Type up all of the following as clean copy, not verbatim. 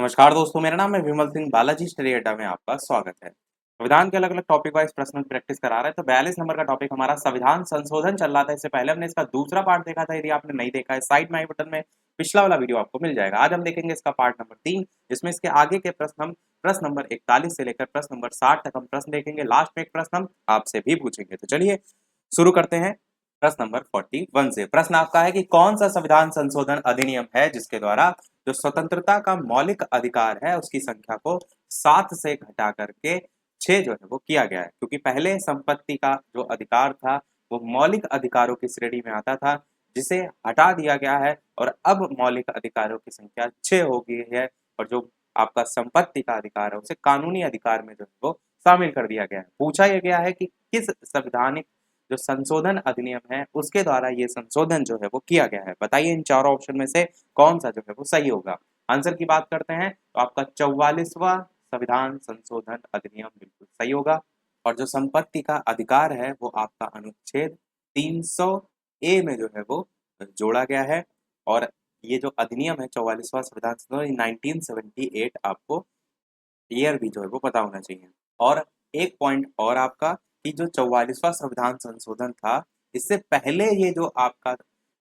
नमस्कार दोस्तों, मेरा नाम है विमल सिंह। बालाजी स्टडी अड्डा में आपका स्वागत है। संविधान के अलग-अलग टॉपिक वाइज प्रश्न प्रैक्टिस करा रहे हैं। तो 42 नंबर का टॉपिक हमारा संविधान संशोधन चल रहा था। इससे पहले हमने इसका दूसरा पार्ट देखा था। यदि आपने नहीं देखा है, साइड में आई बटन में पिछला वाला वीडियो आपको मिल जाएगा। आज हम देखेंगे इसका पार्ट नंबर 3, जिसमें इसके आगे के प्रश्न हम प्रश्न नंबर 41 से लेकर प्रश्न नंबर 60 तक हम प्रश्न देखेंगे। लास्ट में एक प्रश्न हम आपसे भी पूछेंगे। तो चलिए शुरू करते हैं प्रश्न नंबर 41 से। प्रश्न आपका है कि कौन सा संविधान संशोधन अधिनियम है जिसके द्वारा जो स्वतंत्रता का मौलिक अधिकार है उसकी संख्या को 7 से घटा करके 6 जो है वो किया गया है। क्योंकि पहले संपत्ति का जो अधिकार था वो मौलिक अधिकारों की श्रेणी में आता था, जिसे हटा दिया गया है और अब मौलिक अधिकारों की संख्या 6 हो गई है। और जो आपका संपत्ति का अधिकार है उसे कानूनी अधिकार में जो है वो शामिल कर दिया गया है। पूछा यह गया है कि किस संवैधानिक जो संशोधन अधिनियम है उसके द्वारा ये संशोधन जो है वो किया गया है। बताइए इन चारों ऑप्शन में से कौन सा जो है वो सही होगा। आंसर की बात करते हैं तो आपका 44वां संविधान संशोधन अधिनियम बिल्कुल सही होगा। और जो संपत्ति का अधिकार है वो आपका अनुच्छेद 300 ए में जो है वो जोड़ा गया है। और ये जो अधिनियम है 44वां संविधान संशोधन 1978, आपको ईयर भी जो है वो पता होना चाहिए। और एक पॉइंट और आपका कि जो 44वां संविधान संशोधन था, इससे पहले ये जो आपका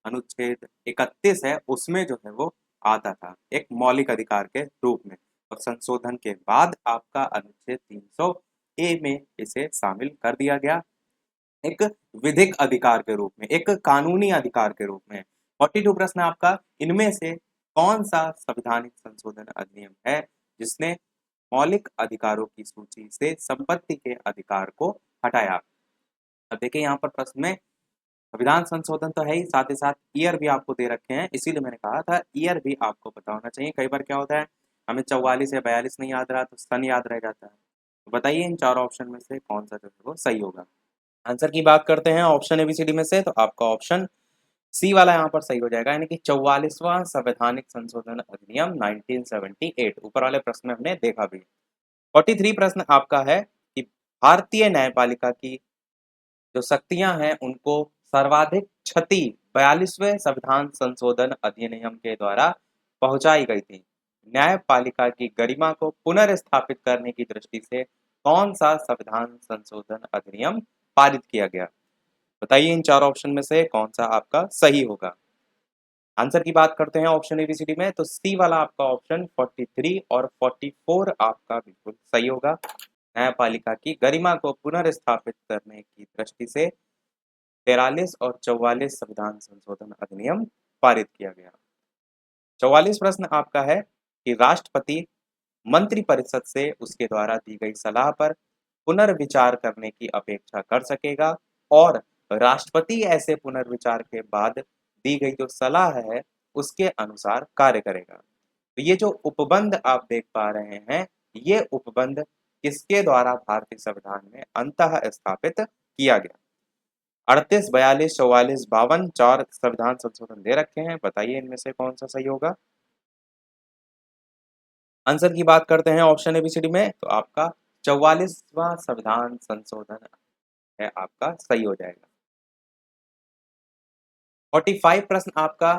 अनुच्छेद 31 है उसमें जो है वो आता था एक मौलिक अधिकार के रूप में, और संशोधन के बाद आपका अनुच्छेद 300 ए में इसे शामिल कर दिया गया एक विधिक अधिकार के रूप में, एक कानूनी अधिकार के रूप में। 42 प्रश्न आपका, इनमें से कौन सा संवैधानिक संशोधन अधिनियम है जिसने मौलिक अधिकारों की सूची से संपत्ति के अधिकार को हटाया। अब देखिए यहाँ पर प्रश्न में संविधान संशोधन तो है ही, साथ ही साथ ईयर भी आपको दे रखे हैं, इसीलिए मैंने कहा था ईयर भी आपको पता होना चाहिए। कई बार क्या होता है हमें 44 या 42 नहीं याद रहा तो सन याद रह जाता है। तो बताइए इन चारों ऑप्शन में से कौन सा जो है वो सही होगा। आंसर की बात करते हैं ऑप्शन एबीसीडी में से, तो आपका ऑप्शन सी वाला यहाँ पर सही हो जाएगा, यानी कि 44वां संवैधानिक संशोधन अधिनियम 1978। ऊपर वाले प्रश्न में हमने देखा भी। 43 प्रश्न आपका है कि भारतीय न्यायपालिका की जो शक्तियां हैं उनको सर्वाधिक क्षति 42वें संविधान संशोधन अधिनियम के द्वारा पहुंचाई गई थी। न्यायपालिका की गरिमा को पुनर्स्थापित करने की दृष्टि से कौन सा संविधान संशोधन अधिनियम पारित किया गया। बताइए इन चार ऑप्शन में से कौन सा आपका सही होगा। आंसर की बात करते हैं ऑप्शन एबीसीडी में, तो सी वाला आपका ऑप्शन 43 और 44 आपका बिल्कुल सही होगा। न्यायपालिका की गरिमा को पुनर्स्थापित करने की दृष्टि से 43 और 44 संविधान संशोधन अधिनियम पारित किया गया। 44 प्रश्न आपका है कि राष्ट्रपति मंत्रिपरिषद से उसके द्वारा दी गई सलाह पर पुनर्विचार करने की अपेक्षा कर सकेगा, और राष्ट्रपति ऐसे पुनर्विचार के बाद दी गई जो सलाह है उसके अनुसार कार्य करेगा। तो ये जो उपबंध आप देख पा रहे हैं, ये उपबंध किसके द्वारा भारतीय संविधान में अंतः स्थापित किया गया। 38, 42, 44, 52 चार संविधान संशोधन दे रखे हैं। बताइए इनमें से कौन सा सही होगा। आंसर की बात करते हैं ऑप्शन एबीसीडी में, तो आपका 44वां संविधान संशोधन है आपका सही हो जाएगा। 45 प्रश्न आपका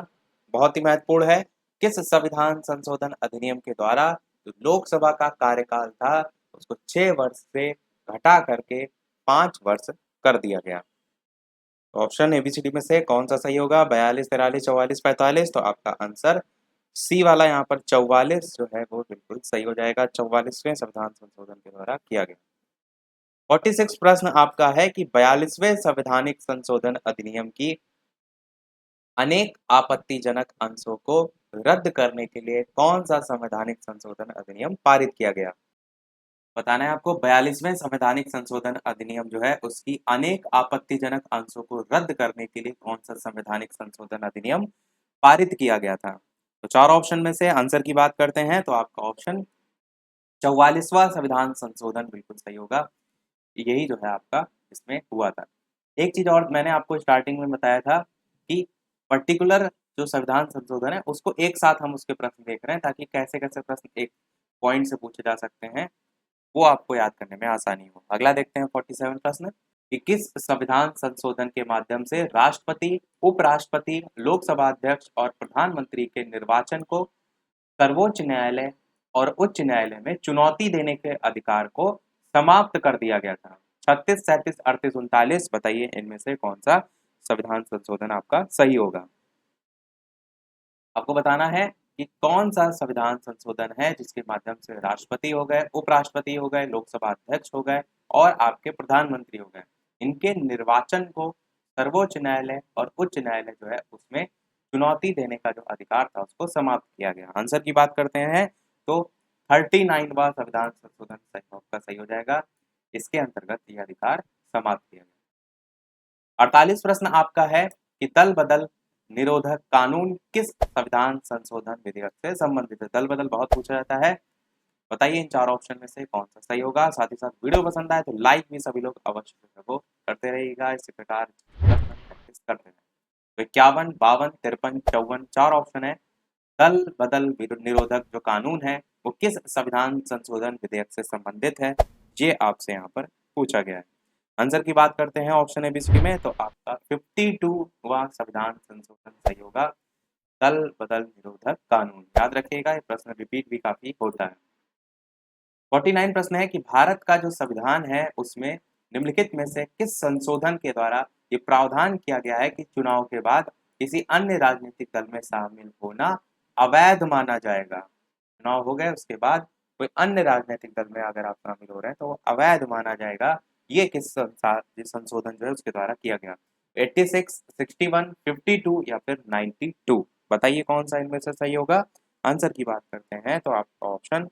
बहुत ही महत्वपूर्ण है। किस संविधान संशोधन अधिनियम के द्वारा जो लोकसभा का कार्यकाल था उसको 6 वर्ष से घटा करके 5 वर्ष कर दिया गया। ऑप्शन एबीसीडी में से कौन सा सही होगा। 42, 43, 44, 45, तो आपका आंसर सी वाला यहाँ पर 44 जो है वो बिल्कुल सही हो जाएगा। 44वें संविधान संशोधन के द्वारा किया गया। 46 प्रश्न आपका है कि 42वें संवैधानिक संशोधन अधिनियम की अनेक आपत्तिजनक अंशों को रद्द करने के लिए कौन सा संवैधानिक संशोधन अधिनियम पारित किया गया। बताना है आपको 42वें संवैधानिक संशोधन अधिनियम जो है उसकी अनेक आपत्तिजनक अंशों को रद्द करने के लिए कौन सा संवैधानिक संशोधन अधिनियम पारित किया गया था। तो चार ऑप्शन में से आंसर की बात करते हैं तो आपका ऑप्शन 44वां संविधान संशोधन बिल्कुल सही होगा। यही जो है आपका इसमें हुआ था। एक चीज और मैंने आपको स्टार्टिंग में बताया था कि पर्टिकुलर जो संविधान संशोधन है उसको एक साथ हम उसके प्रश्न देख रहे हैं ताकि कैसे कैसे प्रश्न एक पॉइंट से पूछे जा सकते हैं, वो आपको याद करने में आसानी हो। अगला देखते हैं 47 प्रश्न कि किस संविधान संशोधन के माध्यम से राष्ट्रपति, उपराष्ट्रपति, लोकसभा अध्यक्ष और प्रधानमंत्री के निर्वाचन को सर्वोच्च न्यायालय और उच्च न्यायालय में चुनौती देने के अधिकार को समाप्त कर दिया गया था। 36, 37, 38, 39 बताइए इनमें से कौन सा संविधान संशोधन आपका सही होगा। आपको बताना है कि कौन सा संविधान संशोधन है जिसके माध्यम से राष्ट्रपति हो गए, उपराष्ट्रपति हो गए, लोकसभा अध्यक्ष हो गए और आपके प्रधानमंत्री हो गए, इनके निर्वाचन को सर्वोच्च न्यायालय और उच्च न्यायालय जो है उसमें चुनौती देने का जो अधिकार था उसको समाप्त किया गया। आंसर की बात करते हैं तो 39वां संविधान संशोधन आपका सही हो जाएगा। इसके अंतर्गत यह अधिकार समाप्त किया गया। 48 प्रश्न आपका है कि दल बदल निरोधक कानून किस संविधान संशोधन विधेयक से संबंधित है। दल बदल बहुत पूछा जाता है, बताइए इन चार ऑप्शन में से कौन सा सही होगा। साथ ही साथ वीडियो पसंद आए तो लाइक भी सभी लोग अवश्य जो है वो करते रहिएगा। इसी प्रकार प्रैक्टिस करते हैं। तो 51, 52, 53, 54 चार ऑप्शन है। दल बदल निरोधक जो कानून है वो किस संविधान संशोधन विधेयक से संबंधित है, ये आपसे यहाँ पर पूछा गया है। आंसर की बात करते हैं ऑप्शन एबीसी में तो आपका 52वां संविधान संशोधन सही होगा, दल बदल निरोधक कानून। याद रखिएगा, ये प्रश्न रिपीट भी काफी होता है। 49 प्रश्न है कि भारत का जो संविधान है उसमें निम्नलिखित में से किस संशोधन के द्वारा ये प्रावधान किया गया है कि चुनाव के बाद किसी अन्य राजनीतिक दल में शामिल होना अवैध माना जाएगा। चुनाव हो गए उसके बाद कोई अन्य राजनीतिक दल में अगर आप शामिल हो रहे हैं तो वो अवैध माना जाएगा। ये किस संशोधन जो है उसके द्वारा किया गया। 86, 61, 52 या फिर 92 बताइए कौन सा इनमें से सही होगा। आंसर की बात करते हैं तो आपका ऑप्शन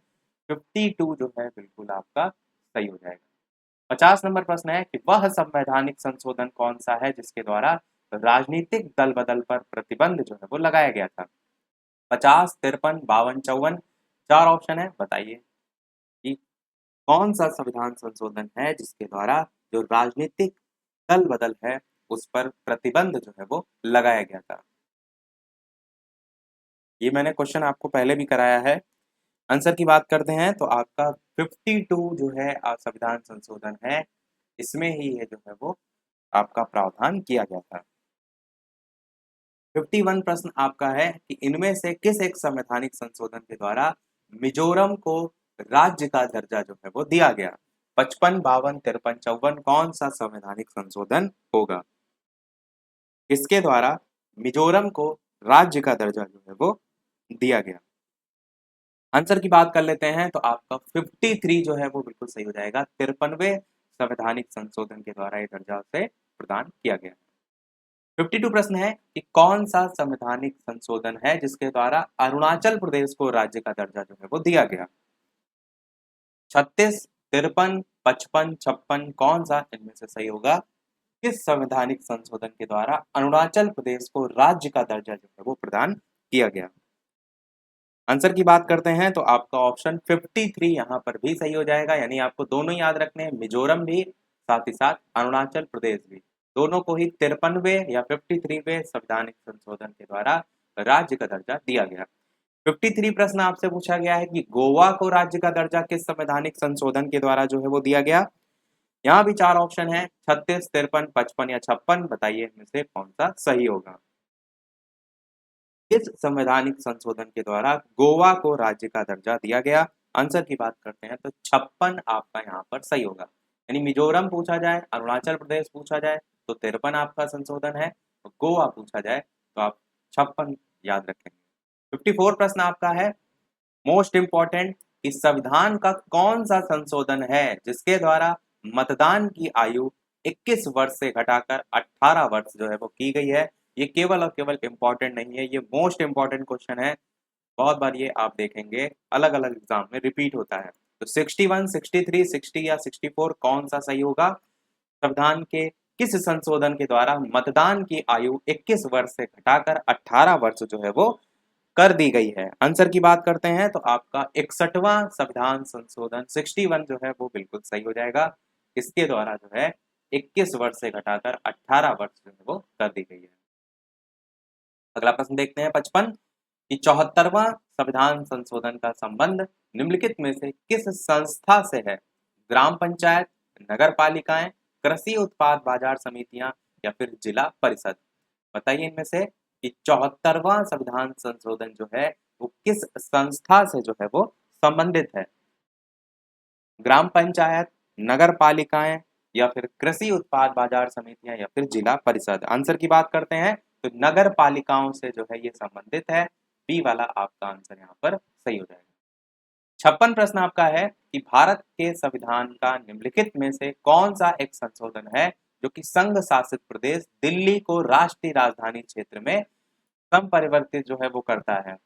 52 जो है बिल्कुल आपका सही हो जाएगा। 50 नंबर प्रश्न है कि वह संवैधानिक संशोधन कौन सा है जिसके द्वारा राजनीतिक दल बदल पर प्रतिबंध जो है वो लगाया गया था। 50, 53, 52, 54 चार ऑप्शन है, बताइए कि कौन सा संविधान संशोधन है जिसके द्वारा जो राजनीतिक दल बदल है उस पर प्रतिबंध जो है वो लगाया गया था। ये मैंने क्वेश्चन आपको पहले भी कराया है। आंसर की बात करते हैं तो आपका 52 जो है संविधान संशोधन है, इसमें ही ये जो है वो आपका प्रावधान किया गया था। 51 प्रश्न आपका है कि इनमें से किस एक संवैधानिक संशोधन के द्वारा मिजोरम को राज्य का दर्जा जो है वो दिया गया। 55, 52, 53, 54 कौन सा संवैधानिक संशोधन होगा इसके द्वारा मिजोरम को राज्य का दर्जा जो है वो दिया गया। आंसर की बात कर लेते हैं तो आपका 53 जो है वो बिल्कुल सही हो जाएगा। 53वें संवैधानिक संशोधन के द्वारा ये दर्जा से प्रदान किया गया। 52 प्रश्न है कि कौन सा संवैधानिक संशोधन है जिसके द्वारा अरुणाचल प्रदेश को राज्य का दर्जा जो है वो दिया गया। 36, 53, 55, 56 कौन सा इनमें से सही होगा। किस संवैधानिक संशोधन के द्वारा अरुणाचल प्रदेश को राज्य का दर्जा जो है वो प्रदान किया गया। आंसर की बात करते हैं तो आपका ऑप्शन 53 यहाँ पर भी सही हो जाएगा। यानी आपको दोनों याद रखने हैं, मिजोरम भी साथ ही साथ अरुणाचल प्रदेश भी, दोनों को ही 53वें या 53वें संवैधानिक संशोधन के द्वारा राज्य का दर्जा दिया गया। 53 प्रश्न आपसे पूछा गया है कि गोवा को राज्य का दर्जा किस संवैधानिक संशोधन के द्वारा जो है वो दिया गया। यहाँ भी चार ऑप्शन है, 36, 53, 55 या 56 बताइए इनमें से कौन सा सही होगा। किस संवैधानिक संशोधन के द्वारा गोवा को राज्य का दर्जा दिया गया। आंसर की बात करते हैं तो 56 आपका यहाँ पर सही होगा। यानी मिजोरम पूछा जाए, अरुणाचल प्रदेश पूछा जाए तो 53 आपका संशोधन है, तो गोवा पूछा जाए तो आप 56 याद रखेंगे। 54 प्रश्न आपका है मोस्ट इंपॉर्टेंट, इस संविधान का कौन सा संशोधन है जिसके द्वारा मतदान की आयु 21 वर्ष से घटाकर 18 वर्ष जो है वो की गई है। ये केवल और केवल इंपॉर्टेंट नहीं है, ये मोस्ट इंपॉर्टेंट क्वेश्चन है। बहुत बार ये आप देखेंगे अलग अलग एग्जाम में रिपीट होता है। तो 61, 63, 60 या 64 कौन सा सही होगा। संविधान के किस संशोधन के द्वारा मतदान की आयु 21 वर्ष से घटाकर 18 वर्ष जो है वो कर दी गई है। आंसर की बात करते हैं तो आपका 61वां संविधान संशोधन 61 जो है वो बिल्कुल सही हो जाएगा। इसके द्वारा जो है 21 वर्ष से घटाकर 18 वर्ष जो है वो कर दी गई है। अगला प्रश्न देखते हैं 55 कि 74वां संविधान संशोधन का संबंध निम्नलिखित में से किस संस्था से है। ग्राम पंचायत, नगर पालिकाएं, कृषि उत्पाद बाजार समितियां या फिर जिला परिषद। बताइए इनमें से कि 74वां संविधान संशोधन जो है वो किस संस्था से जो है वो संबंधित है? ग्राम पंचायत, नगर पालिकाएं, या फिर कृषि उत्पाद बाजार समितियां, या फिर जिला परिषद। आंसर की बात करते हैं तो नगर पालिकाओं से जो है ये संबंधित है। बी वाला आपका आंसर यहाँ पर सही हो जाएगा। 56 प्रश्न आपका है कि भारत के संविधान का निम्नलिखित में से कौन सा एक संशोधन है जो कि संघ शासित प्रदेश दिल्ली को राष्ट्रीय राजधानी क्षेत्र में संपरिवर्तित जो है वो करता है?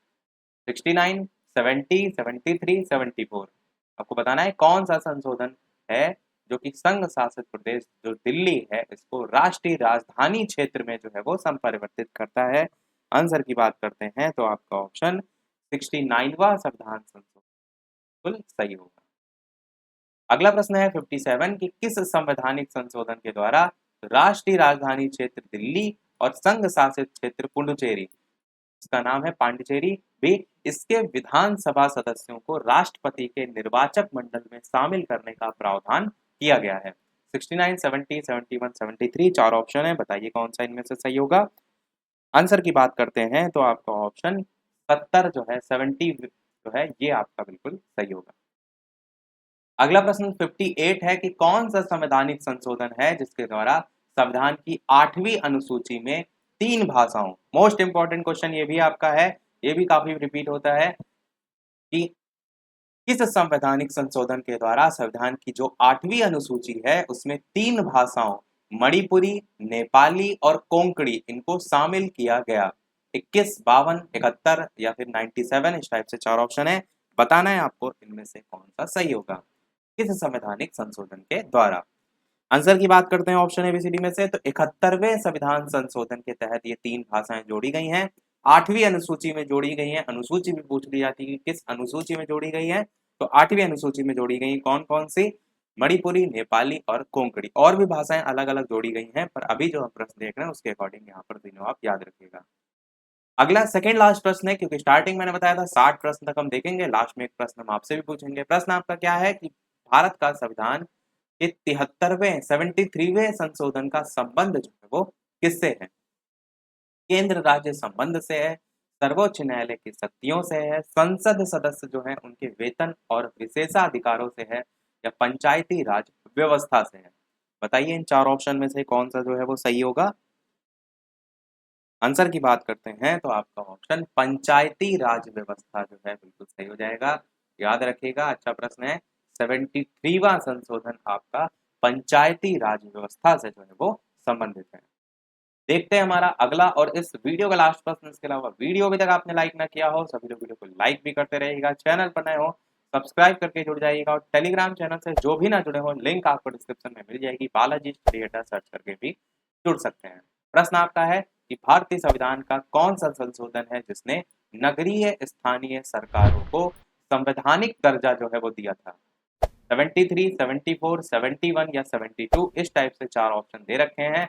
69, 70, 73, 74। आपको बताना है कौन सा संशोधन है जो कि संघ शासित प्रदेश जो दिल्ली है इसको राष्ट्रीय राजधानी क्षेत्र में जो है वो संपरिवर्तित करता है। आंसर की बात करते हैं तो आपका ऑप्शन 69वां संविधान संशोधन बिल्कुल सही होगा। अगला प्रश्न है 57 कि किस संवैधानिक संशोधन के द्वारा राष्ट्रीय राजधानी क्षेत्र दिल्ली और संघ शासित क्षेत्र पुडुचेरी, इसका नाम है पांडिचेरी भी, इसके विधानसभा सदस्यों को राष्ट्रपति के निर्वाचक मंडल में शामिल करने का प्रावधान किया गया है? 69, 70, 71, 73 चार ऑप्शन है, बताइए कौन सा इनमें से सही होगा। आंसर की बात करते हैं तो आपका ऑप्शन 70 जो है 70 जो है ये आपका बिल्कुल सही होगा। अगला प्रश्न 58 है कि कौन सा संवैधानिक संशोधन है जिसके द्वारा संविधान की 8वीं अनुसूची में 3 भाषाओं, मोस्ट इंपॉर्टेंट क्वेश्चन ये भी आपका है, ये भी काफी रिपीट होता है कि किस संवैधानिक संशोधन के द्वारा संविधान की जो 8वीं अनुसूची है उसमें 3 भाषाओं मणिपुरी, नेपाली और कोंकणी इनको शामिल किया गया? 21, 52, 71 या फिर 97, इस टाइप से चार ऑप्शन है, बताना है आपको इनमें से कौन सा सही होगा किस संवैधानिक संशोधन के द्वारा। आंसर की बात करते हैं ऑप्शन एबीसीडी में से तो 71वें संविधान संशोधन के तहत ये 3 भाषाएं जोड़ी गई हैं, 8वीं अनुसूची में जोड़ी गई हैं। अनुसूची भी पूछ ली जाती है कि किस अनुसूची में जोड़ी गई है, तो 8वीं अनुसूची में जोड़ी गई कौन कौन सी? मणिपुरी, नेपाली और कोंकणी। और भी भाषाएं अलग अलग जोड़ी गई हैं पर अभी जो हम प्रश्न देख रहे हैं उसके अकॉर्डिंग यहाँ पर तीनों आप याद रखिएगा। अगला सेकंड लास्ट प्रश्न है, क्योंकि स्टार्टिंग मैंने बताया था 60 प्रश्न तक हम देखेंगे, लास्ट में एक प्रश्न हम आपसे भी पूछेंगे। प्रश्न आपका क्या है कि भारत का संविधान के 73वें 73वें संशोधन का संबंध जो है वो किससे है? केंद्र राज्य संबंध से है, सर्वोच्च न्यायालय की शक्तियों से है, संसद सदस्य जो है उनके वेतन और विशेषाधिकारों से है, या पंचायती राज व्यवस्था से है? बताइए इन चार ऑप्शन में से कौन सा जो है वो सही होगा। आंसर की बात करते हैं तो आपका ऑप्शन पंचायती राज व्यवस्था जो है बिल्कुल सही हो जाएगा। याद रखिएगा, अच्छा प्रश्न है। 73वां संशोधन आपका पंचायती राज व्यवस्था से जो है वो संबंधित है। देखते हैं हमारा अगला और इस वीडियो का लास्ट प्रश्न। इसके अलावा वीडियो अभी तक आपने लाइक ना किया हो सभी लोग वीडियो को लाइक भी करते रहिएगा, चैनल पर नए हो सब्सक्राइब करके जुड़ जाइएगा, और टेलीग्राम चैनल से जो भी ना जुड़े हो लिंक आपको डिस्क्रिप्शन में मिल जाएगी, बालाजी क्रिएटर सर्च करके भी जुड़ सकते हैं। प्रश्न आपका है कि भारतीय संविधान का कौन सा संशोधन है जिसने नगरीय स्थानीय सरकारों को संवैधानिक दर्जा जो है वो दिया था? 73, 74, 71 या 72, इस टाइप से चार ऑप्शन दे रखे हैं,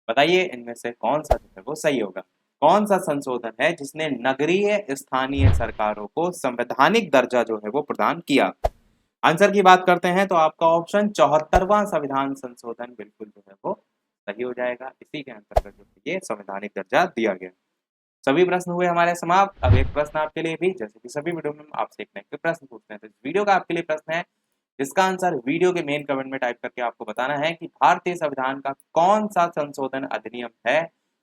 बताइए इनमें से कौन सा जो है वो सही होगा। कौन सा संशोधन है जिसने नगरीय स्थानीय सरकारों को संवैधानिक दर्जा जो है वो प्रदान किया? आंसर की बात करते हैं तो आपका ऑप्शन 74वां संविधान संशोधन बिल्कुल जो है वो सही हो जाएगा। इसी के अंतर्गत जो ये संवैधानिक दर्जा दिया गया। सभी प्रश्न हुए हमारे समाप्त। अब एक प्रश्न आपके लिए भी, जैसे कि सभी वीडियो में आपसे एक नए प्रश्न पूछते हैं, तो इस वीडियो का आपके लिए प्रश्न है जिसका आंसर वीडियो के मेन कमेंट में टाइप करके आपको बताना है कि भारतीय संविधान का कौन सा संशोधन अधिनियम है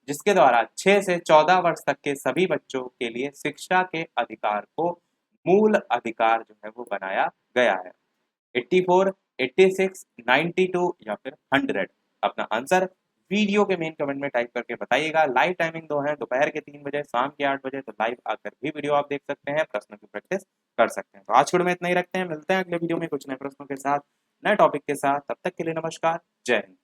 जिसके द्वारा 6 से 14 वर्ष तक के सभी बच्चों के लिए शिक्षा के अधिकार को मूल अधिकार जो है वो बनाया गया है? 84, 86, 92 या फिर 100? अपना आंसर वीडियो के मेन कमेंट में टाइप करके बताइएगा। लाइव टाइमिंग दो है, दोपहर के 3 बजे, शाम के 8 बजे, तो लाइव आकर भी वीडियो आप देख सकते हैं, प्रश्नों की प्रैक्टिस कर सकते हैं। तो आज वीडियो में इतना ही रखते हैं, मिलते हैं अगले वीडियो में कुछ नए प्रश्नों के साथ, नए टॉपिक के साथ। तब तक के लिए नमस्कार, जय हिंद।